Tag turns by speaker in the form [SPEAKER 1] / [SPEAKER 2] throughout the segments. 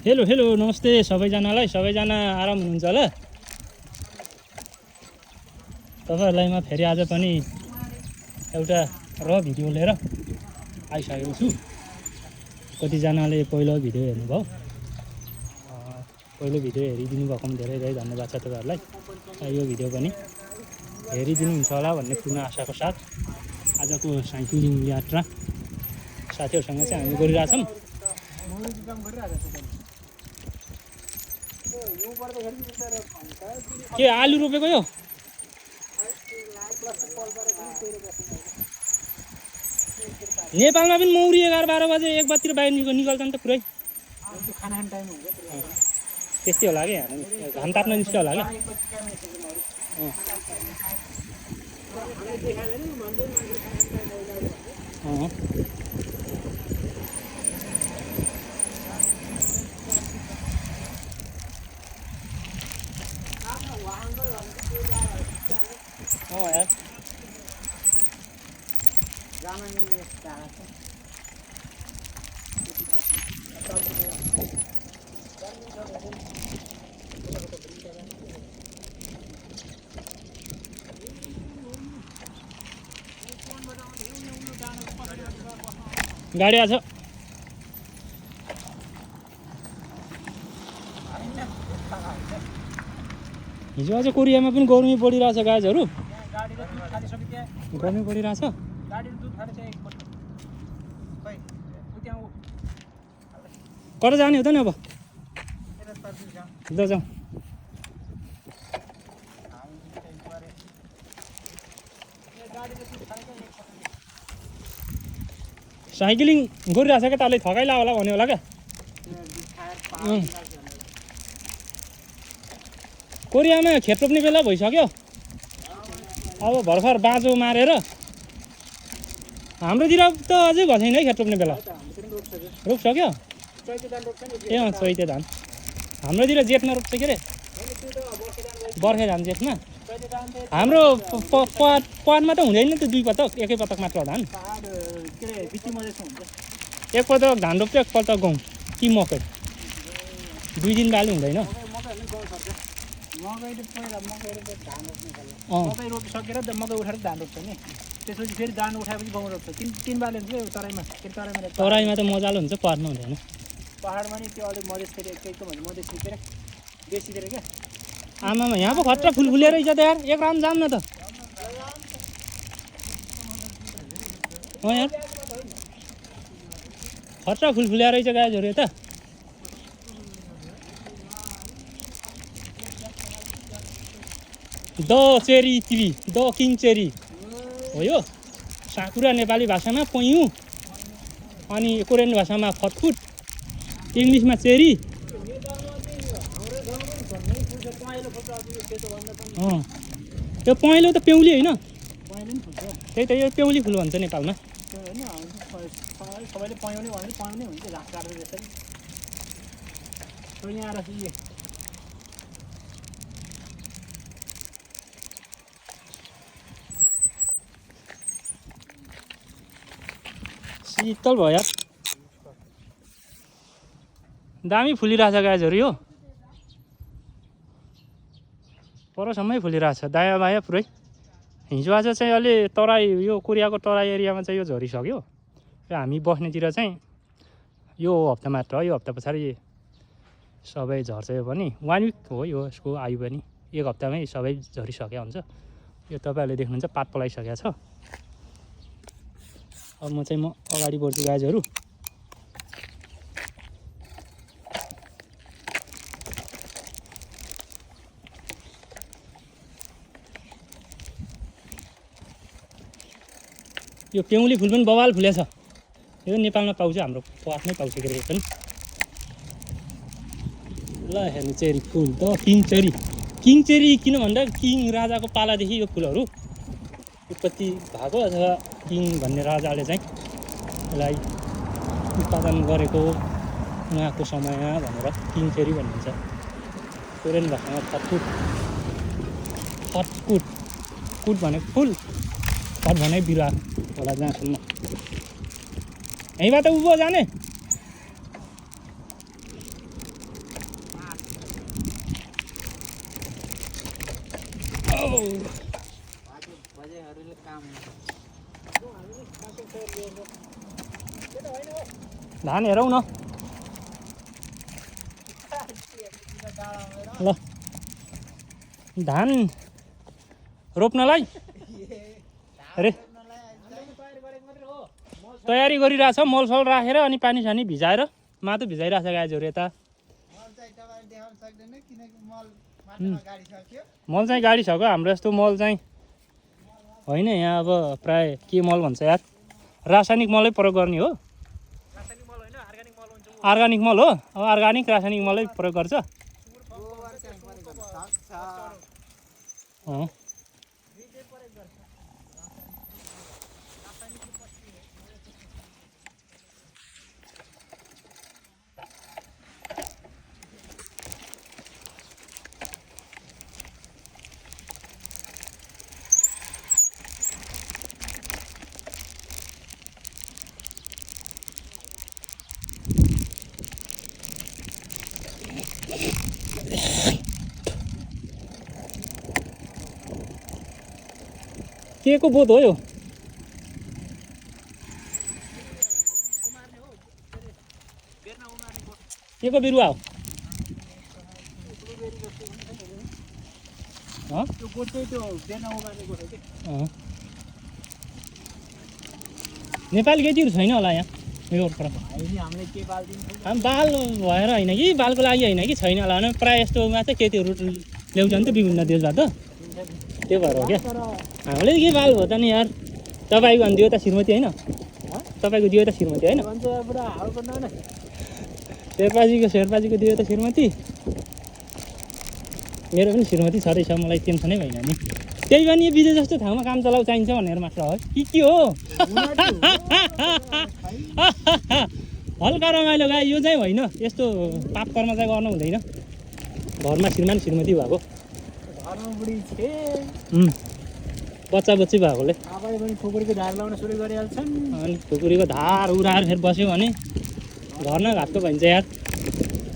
[SPEAKER 1] hello hello नमस्ते सबैजनालाई सबैजना आराम हुनुहुन्छ होला तपाईहरुलाई म फेरि आज पनि एउटा भिडियो लिएर आइसकेको छु कतिजनाले पहिलो भिडियो हेर्नुभयो पहिलो भिडियो हेरिदिनु भएकोमा धेरै धेरै धन्यवाद छ तपाईहरुलाई यो भिडियो पनि हेरिदिनु हुन्छ होला भन्ने पूर्ण आशाको साथ आजको साइक्लिङ यात्रा साथीहरुसँग चाहिँ हामी गरिरहेछौं के आलु रोपेको यो नेपालमा पनि मौरी 11-12 बजे 1 बजेतिर बाहिर निकल्छन् त पुरै
[SPEAKER 2] खाना टाइम हुन्छ
[SPEAKER 1] त्यस्तै होला के घाम ताप्न निस्क्यो होला के यार गाडी आछ हिजो आज कोरियामा पनि गर्मी बढिरहेछ गाजहरु गर्मी बढिरहेछ कता जाने हो त नि अब ल जाऊ साइक्लिङ गरिरहेछ क्या तले थकाइला होला भन्यो होला क्या कोरियामा खेत रोप्ने बेला भइसक्यो अब भर्खर बाँझो मारेर हाम्रोतिर त अझै भएको छैन है खेत रोप्ने बेला रोप्सक्यो ए चैते धान हाम्रोतिर जेठमा रोप्छ के अरे बर्खे धान जेठमा हाम्रो पटमा त हुँदैन त 2 पटक एकै पटक मात्र धान एक पटक धान रोप्छ एक पटक गहुँ कि मकै 2 दिन बाली हुँदैन
[SPEAKER 2] मकै रोपिसकेर मकै उठाएर धान रोप्छ नि त्यसपछि फेरि धान उठाएपछि गहुँ रोप्छ तीन बाली हुन्छ तराईमा
[SPEAKER 1] तराईमा त मजाले हुन्छ पहाडमा हुँदैन
[SPEAKER 2] पहाडमा नि त्यो अलिक मधेसतिर एकैको भन्दा मधेस तिर बेसीतिर क्या
[SPEAKER 1] आमामा यहाँ पो खट्रा फुलफुले रहेछ त यार एक राउन्ड जाम न त यार खट्रा फुलफुले रहेछ गाजहरु यता the cherry TV the king cherry हो यो साकुरा नेपाली भाषामा पयु अनि कोरियन भाषामा फतफुट इंग्लिशमा चेरी त्यो पहेँलो त पेउली हैन त्यही त यो पेउली फुल भन्छ नेपालमा
[SPEAKER 2] सबैले पयाउने भने पयाउने हुन्छ घाँस काटेर त्यसरी त्यो यहाँ राखी
[SPEAKER 1] शीतल भयो यार दामी फुलिरहेछ गाजहरु यो परसम्मै फुलिरहेछ दायाँ बायाँ पुरै हिजो आज चाहिँ अलि तराई यो कोरियाको तराई एरियामा चाहिँ यो झरिसक्यो र हामी बस्नेतिर चाहिँ यो हप्ता मात्र यो हप्ता पछाडि सबै झर्छ यो पनि 1 विक हो यो यसको आयु पनि 1 हप्तामै सबै झरिसक्यो हुन्छ यो तपाईहरुले देख्नुहुन्छ पात पलाइसकेको छ अब म अगाडि बढ्छु गाजहरु यो पेउली फुल पनि बवाल फुलेछ यो नेपालमा पाउँछ हाम्रो पटमै पाउँछ के रे पनि ल हेर्नु चेरी फुल त किङ चेरी किन भन्दा किङ राजाको पालादेखि यो फुलहरू उत्पत्ति भएको अथवा किङ भन्ने राजाले चाहिँ यसलाई उत्पादन गरेको उहाँको समयमा भनेर किङ चेरी भनिन्छ कोरियन भाषामा फतकुट भनेको फुल फट भने बिरुवा होला जहाँसम्म यहीँबाट उँभो जाने
[SPEAKER 2] बजेहरूले काम
[SPEAKER 1] धान हेरौँ न ल धान रोप्नलाई अरे तयारी गरिरहेछ मलसल राखेर अनि पानी सानी भिजाएर माटो भिजाइरहेछ गाईहरू यता मल चाहिँ गाडिसक्यो हाम्रो यस्तो मल चाहिँ होइन यहाँ अब प्राय के मल भन्छ यार रासायनिक मलै प्रयोग गर्ने हो अर्ग्यानिक मल हो अब अर्ग्यानिक रासायनिक मलै प्रयोग गर्छ के को बोध हो यो के को बिरुवा हो नेपाली केटीहरू छैन होला यहाँ यो हामी बाल भएर होइन कि बालको लागि होइन कि छैन होला भने प्रायः यस्तोमा चाहिँ केटीहरू ल्याउँछ नि त विभिन्न देशबाट त्यो भएर हो क्या हामीले के बाल भयो त नि यार तपाईँको अनि दियो त श्रीमती होइन तपाईँको दियो त श्रीमती होइन शेर्पाजीको दियो त श्रीमती मेरो पनि श्रीमती छँदैछ मलाई टेन्सनै भएन नि त्यही पनि विजय जस्तो ठाउँमा काम चलाउ चाहिन्छ भनेर मात्र हो कि के हो हल्का रमाइलो गाई यो चाहिँ होइन यस्तो पाप कर्म चाहिँ गर्नु हुँदैन घरमा श्रीमान श्रीमती भएको बच्चा बच्ची भएकोले
[SPEAKER 2] खुकुरीको धार लाउन सुरु गरिहाल्छन्
[SPEAKER 1] अनि खुकुरीको धार उडाएर फेरि बस्यो भने घर न घाटको भन्छ यार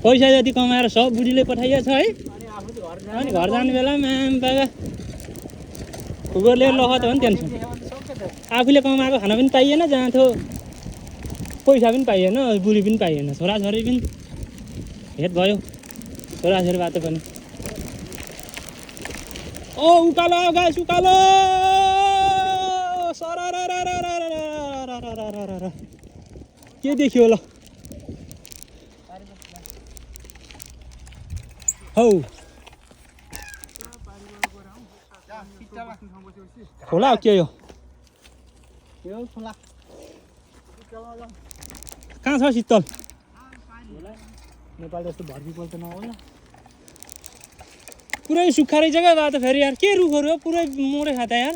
[SPEAKER 1] पैसा जति कमाएर सब बुढीले पठाइएको छ है अनि घर जाने बेलामा बाबा खुकुरले लखत हो नि टेन्सन आफूले कमाएको खाना पनि पाइएन जहाँ थियो पैसा पनि पाइएन बुढी पनि पाइएन छोराछोरी पनि हेत भयो छोराछोरीबाट पनि ओ उकालो गाइस उकालो के देखियो ल हौ खोला हो के यो कहाँ छ शीतल
[SPEAKER 2] नेपाल जस्तो भर्तीपल त नहोला
[SPEAKER 1] पुरै सुक्खा रहेछ क्या बाटो फेरि यार के रुखहरू हो पुरै मोडे खाता यार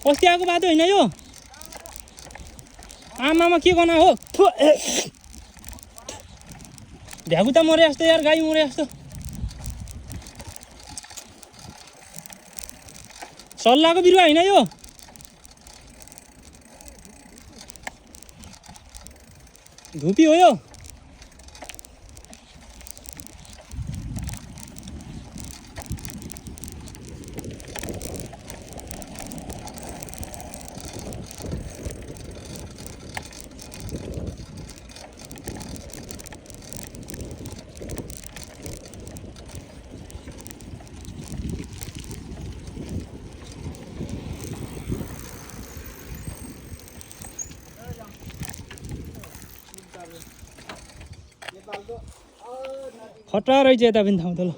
[SPEAKER 1] अस्ति आएको बाटो होइन यो आमामा के गर्नु हो भ्यागु त मरे जस्तो यार गाई मरे जस्तो सल्लाहको बिरुवा होइन यो धुपी हो यो खतरा रहेछ यता पनि ठाउँ त ल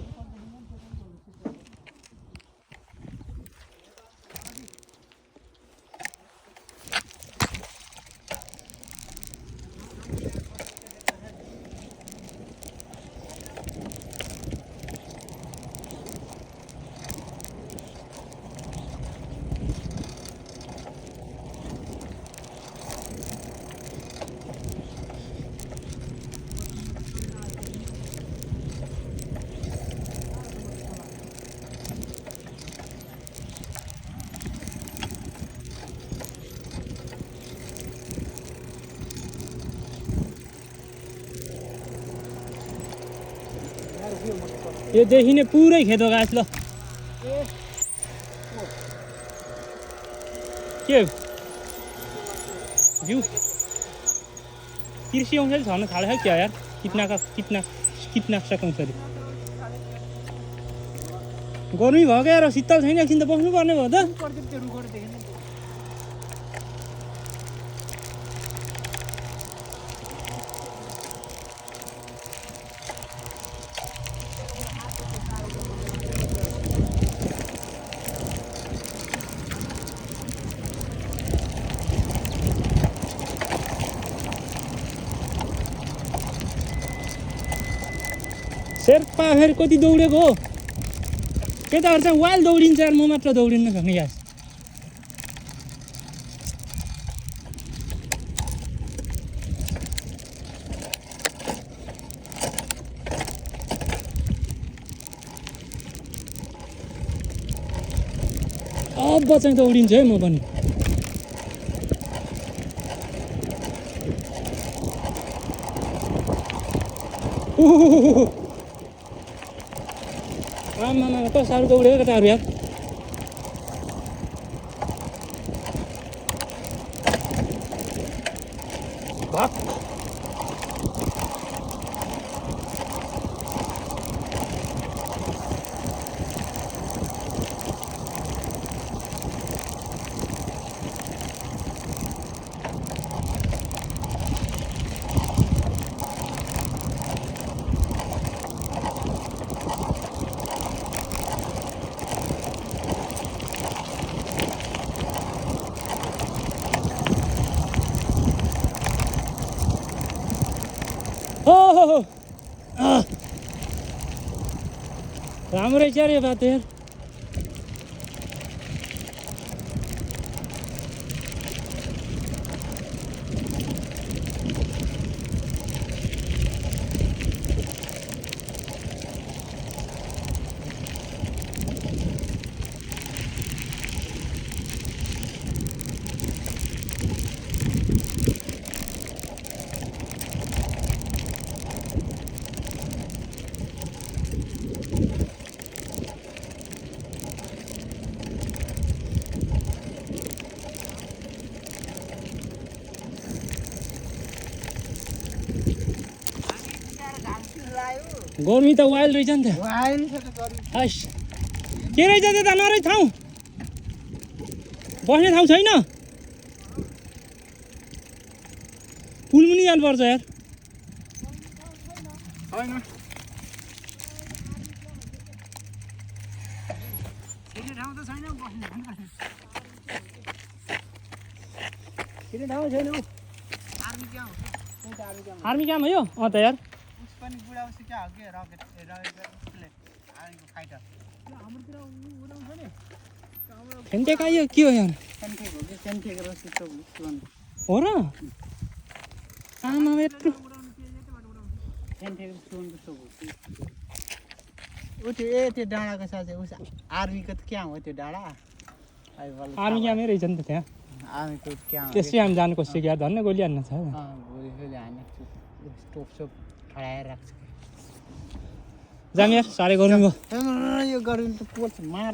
[SPEAKER 1] यो देखिने पुरै खेत हो गाछ ल के जिउ कृषि औषधि छर्न थाल्यो क्या यार कीटनाशक औषधि गर्मी भयो क्या यार शीतल छैन एकछिन त बस्नुपर्ने भयो त शेर्पा फेरि कति दौडेको हो केटाहरू चाहिँ वाइल दौडिन्छ यार म मात्र दौडिन्न सक्ने ग्यास अब चाहिँ दौडिन्छ है म पनि आमामा कस्तो साह्रो दौड्यो केटाहरू यार भाग हो राम्रै छ यो बाटो यार गर्मी त वाइल्ड रहेछ नि त हस् के रहेछ त्यता नरहेछ ठाउँ बस्ने ठाउँ छैन पुलमुनि जानुपर्छ यार
[SPEAKER 2] होइन फेरि ठाउँ त छैन बस्ने फेरि ठाउँ छैन आर्मी क्याम्प
[SPEAKER 1] आर्मी क्याम्प हो यो त यार
[SPEAKER 2] पनि बुढाउसी क्या हो के रकेट उसले आर्मीको फाइटर हाम्रोतिर उडाउँछ नि
[SPEAKER 1] फेन्टेक आयो के हो यार
[SPEAKER 2] सेन्टेक हो कि सेन्टेक र सुन
[SPEAKER 1] हो र आमा यत्रो
[SPEAKER 2] सेन्टेक सुनको सोप हो त्यो त्यो डाँडाको साथै उस आर्मीको त क्या हो त्यो डाँडा
[SPEAKER 1] आर्मी क्याम्पै रहेछ नि त त्यहाँ
[SPEAKER 2] आर्मीको क्या हो
[SPEAKER 1] त्यसै हामी जानु खोज्छ क्या धन्न गोली हान्न छ
[SPEAKER 2] गोली सोली हान्ने स्टोप सोप ठडाएर राख्छ
[SPEAKER 1] जाम यार साह्रै गर्मी भयो
[SPEAKER 2] यो गर्मी त पोल्छ मार